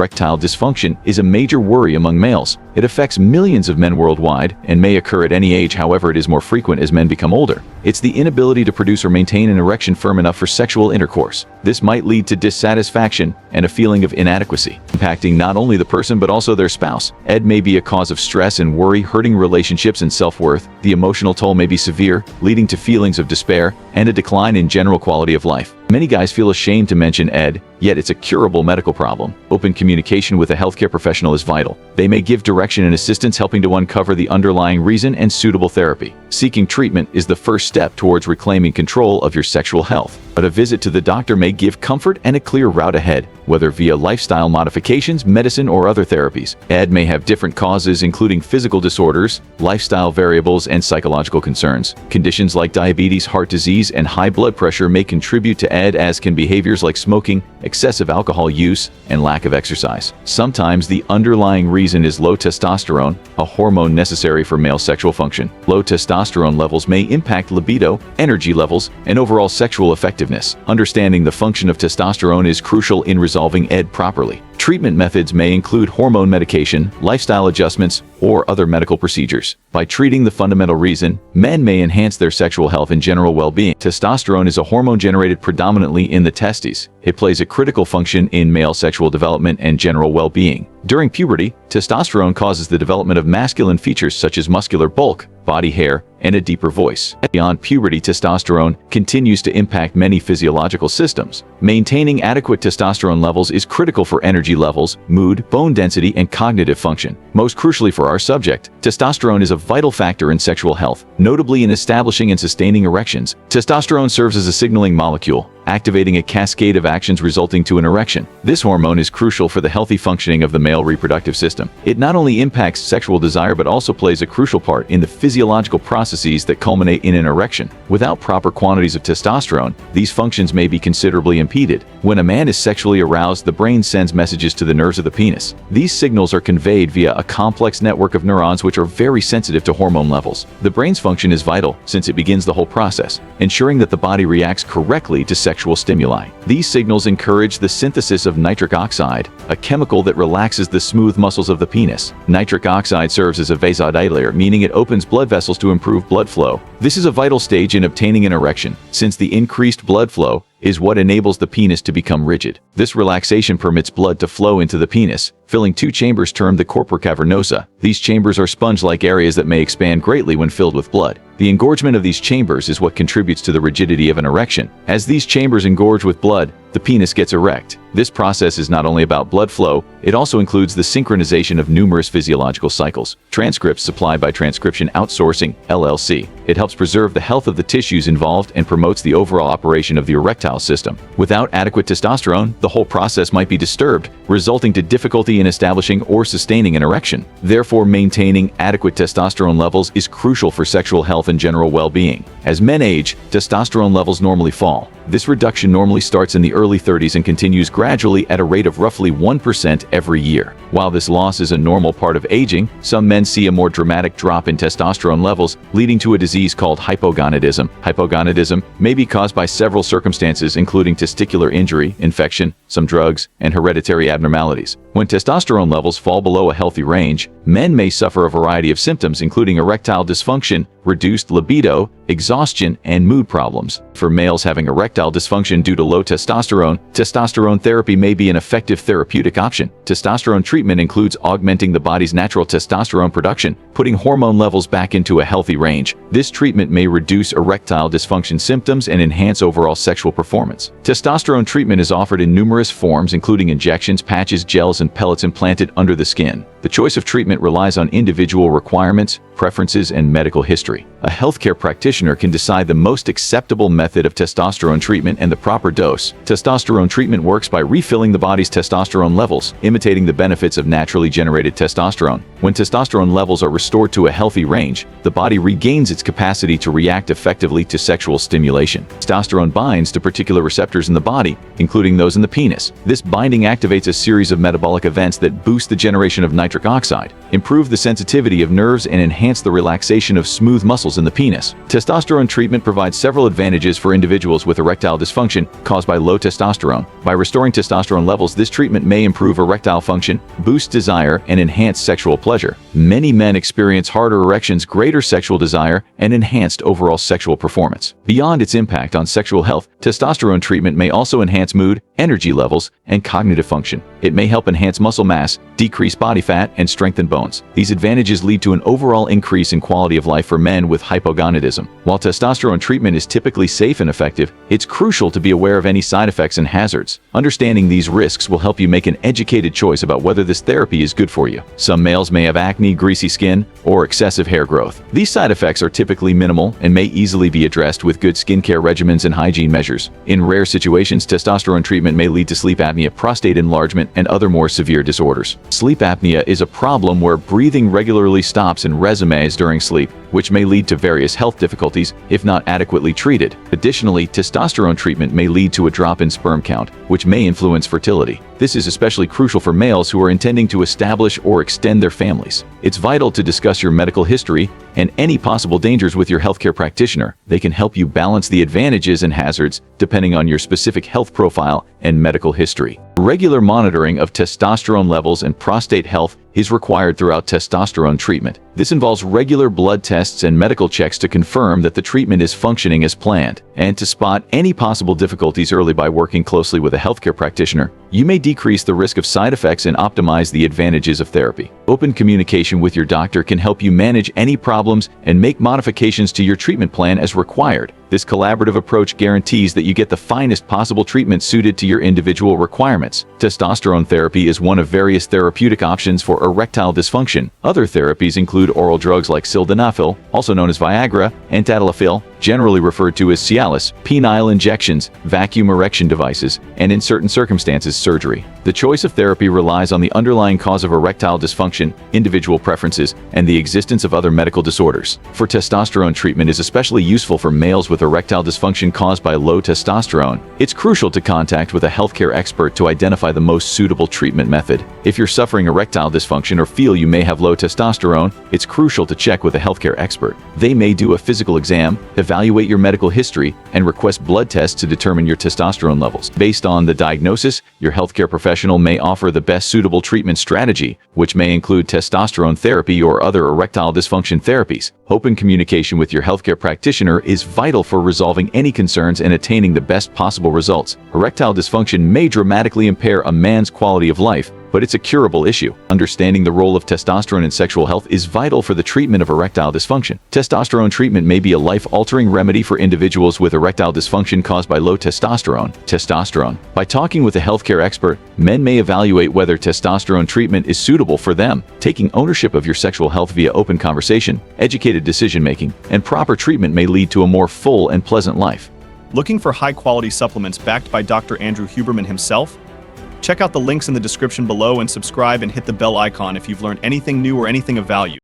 Erectile dysfunction is a major worry among males. It affects millions of men worldwide and may occur at any age, however it is more frequent as men become older. It's the inability to produce or maintain an erection firm enough for sexual intercourse. This might lead to dissatisfaction and a feeling of inadequacy, impacting not only the person but also their spouse. ED may be a cause of stress and worry, hurting relationships and self-worth. The emotional toll may be severe, leading to feelings of despair and a decline in general quality of life. Many guys feel ashamed to mention ED, yet it's a curable medical problem. Open communication with a healthcare professional is vital. They may give direction and assistance, helping to uncover the underlying reason and suitable therapy. Seeking treatment is the first step towards reclaiming control of your sexual health. But a visit to the doctor may give comfort and a clear route ahead, whether via lifestyle modifications, medicine, or other therapies. ED may have different causes, including physical disorders, lifestyle variables, and psychological concerns. Conditions like diabetes, heart disease, and high blood pressure may contribute to ED, as can behaviors like smoking, excessive alcohol use, and lack of exercise. Sometimes the underlying reason is low testosterone, a hormone necessary for male sexual function. Low testosterone levels may impact libido, energy levels, and overall sexual effectiveness. Understanding the function of testosterone is crucial in resolving ED properly. Treatment methods may include hormone medication, lifestyle adjustments, or other medical procedures. By treating the fundamental reason, men may enhance their sexual health and general well-being. Testosterone is a hormone generated predominantly in the testes. It plays a critical function in male sexual development and general well-being. During puberty, testosterone causes the development of masculine features such as muscular bulk, body hair, and a deeper voice. Beyond puberty, testosterone continues to impact many physiological systems. Maintaining adequate testosterone levels is critical for energy levels, mood, bone density, and cognitive function. Most crucially for our subject, testosterone is a vital factor in sexual health, notably in establishing and sustaining erections. Testosterone serves as a signaling molecule, activating a cascade of actions resulting to an erection. This hormone is crucial for the healthy functioning of the male reproductive system. It not only impacts sexual desire but also plays a crucial part in the physiological processes that culminate in an erection. Without proper quantities of testosterone, these functions may be considerably impeded. When a man is sexually aroused, the brain sends messages to the nerves of the penis. These signals are conveyed via a complex network of neurons which are very sensitive to hormone levels. The brain's function is vital since it begins the whole process, ensuring that the body reacts correctly to sexual stimuli. These signals encourage the synthesis of nitric oxide, a chemical that relaxes the smooth muscles of the penis. Nitric oxide serves as a vasodilator, meaning it opens blood vessels to improve blood flow. This is a vital stage in obtaining an erection, since the increased blood flow is what enables the penis to become rigid. This relaxation permits blood to flow into the penis, filling two chambers termed the corpora cavernosa. These chambers are sponge-like areas that may expand greatly when filled with blood. The engorgement of these chambers is what contributes to the rigidity of an erection. As these chambers engorge with blood, the penis gets erect. This process is not only about blood flow, it also includes the synchronization of numerous physiological cycles. Transcripts supplied by Transcription Outsourcing, LLC. It helps preserve the health of the tissues involved and promotes the overall operation of the erectile system. Without adequate testosterone, the whole process might be disturbed, resulting to difficulty in establishing or sustaining an erection. Therefore, maintaining adequate testosterone levels is crucial for sexual health and general well-being. As men age, testosterone levels normally fall. This reduction normally starts in the early 30s and continues gradually at a rate of roughly 1% every year. While this loss is a normal part of aging, some men see a more dramatic drop in testosterone levels, leading to a disease called hypogonadism. Hypogonadism may be caused by several circumstances, including testicular injury, infection, some drugs, and hereditary abnormalities. When testosterone levels fall below a healthy range, men may suffer a variety of symptoms, including erectile dysfunction, reduced libido, exhaustion, and mood problems. For males having erectile dysfunction due to low testosterone, testosterone therapy may be an effective therapeutic option. Testosterone treatment includes augmenting the body's natural testosterone production, putting hormone levels back into a healthy range. This treatment may reduce erectile dysfunction symptoms and enhance overall sexual performance. Testosterone treatment is offered in numerous forms, including injections, patches, gels, and pellets implanted under the skin. The choice of treatment relies on individual requirements, preferences, and medical history. A healthcare practitioner can decide the most acceptable method of testosterone treatment and the proper dose. Testosterone treatment works by refilling the body's testosterone levels, imitating the benefits of naturally generated testosterone. When testosterone levels are restored to a healthy range, the body regains its capacity to react effectively to sexual stimulation. Testosterone binds to particular receptors in the body, including those in the penis. This binding activates a series of metabolic events events that boost the generation of nitric oxide, improve the sensitivity of nerves, and enhance the relaxation of smooth muscles in the penis. Testosterone treatment provides several advantages for individuals with erectile dysfunction caused by low testosterone. By restoring testosterone levels, this treatment may improve erectile function, boost desire, and enhance sexual pleasure. Many men experience harder erections, greater sexual desire, and enhanced overall sexual performance. Beyond its impact on sexual health, testosterone treatment may also enhance mood, energy levels, and cognitive function. It may help enhance muscle mass, decrease body fat, and strengthen bones. These advantages lead to an overall increase in quality of life for men with hypogonadism. While testosterone treatment is typically safe and effective, it's crucial to be aware of any side effects and hazards. Understanding these risks will help you make an educated choice about whether this therapy is good for you. Some males may have acne, greasy skin, or excessive hair growth. These side effects are typically minimal and may easily be addressed with good skincare regimens and hygiene measures. In rare situations, testosterone treatment may lead to sleep apnea, prostate enlargement, and other more severe disorders. Sleep apnea is a problem where breathing regularly stops and resumes during sleep, which may lead to various health difficulties if not adequately treated. Additionally, testosterone treatment may lead to a drop in sperm count, which may influence fertility. This is especially crucial for males who are intending to establish or extend their families. It's vital to discuss your medical history and any possible dangers with your healthcare practitioner. They can help you balance the advantages and hazards depending on your specific health profile and medical history. Regular monitoring of testosterone levels and prostate health is required throughout testosterone treatment. This involves regular blood tests and medical checks to confirm that the treatment is functioning as planned, and to spot any possible difficulties early. By working closely with a healthcare practitioner, you may decrease the risk of side effects and optimize the advantages of therapy. Open communication with your doctor can help you manage any problems and make modifications to your treatment plan as required. This collaborative approach guarantees that you get the finest possible treatment suited to your individual requirements. Testosterone therapy is one of various therapeutic options for erectile dysfunction. Other therapies include oral drugs like sildenafil, also known as Viagra, and tadalafil, generally referred to as Cialis, penile injections, vacuum erection devices, and in certain circumstances, surgery. The choice of therapy relies on the underlying cause of erectile dysfunction, individual preferences, and the existence of other medical disorders. For testosterone treatment is especially useful for males with erectile dysfunction caused by low testosterone. It's crucial to contact with a healthcare expert to identify the most suitable treatment method. If you're suffering erectile dysfunction or feel you may have low testosterone, it's crucial to check with a healthcare expert. They may do a physical exam, evaluate your medical history, and request blood tests to determine your testosterone levels. Based on the diagnosis, your healthcare professional may offer the best suitable treatment strategy, which may include testosterone therapy or other erectile dysfunction therapies. Open communication with your healthcare practitioner is vital for resolving any concerns and attaining the best possible results. Erectile dysfunction may dramatically impair a man's quality of life, but it's a curable issue. Understanding the role of testosterone in sexual health is vital for the treatment of erectile dysfunction. Testosterone treatment may be a life-altering remedy for individuals with erectile dysfunction caused by low testosterone. By talking with a healthcare expert, men may evaluate whether testosterone treatment is suitable for them. Taking ownership of your sexual health via open conversation, educated decision-making, and proper treatment may lead to a more full and pleasant life. Looking for high-quality supplements backed by Dr. Andrew Huberman himself? Check out the links in the description below and subscribe and hit the bell icon if you've learned anything new or anything of value.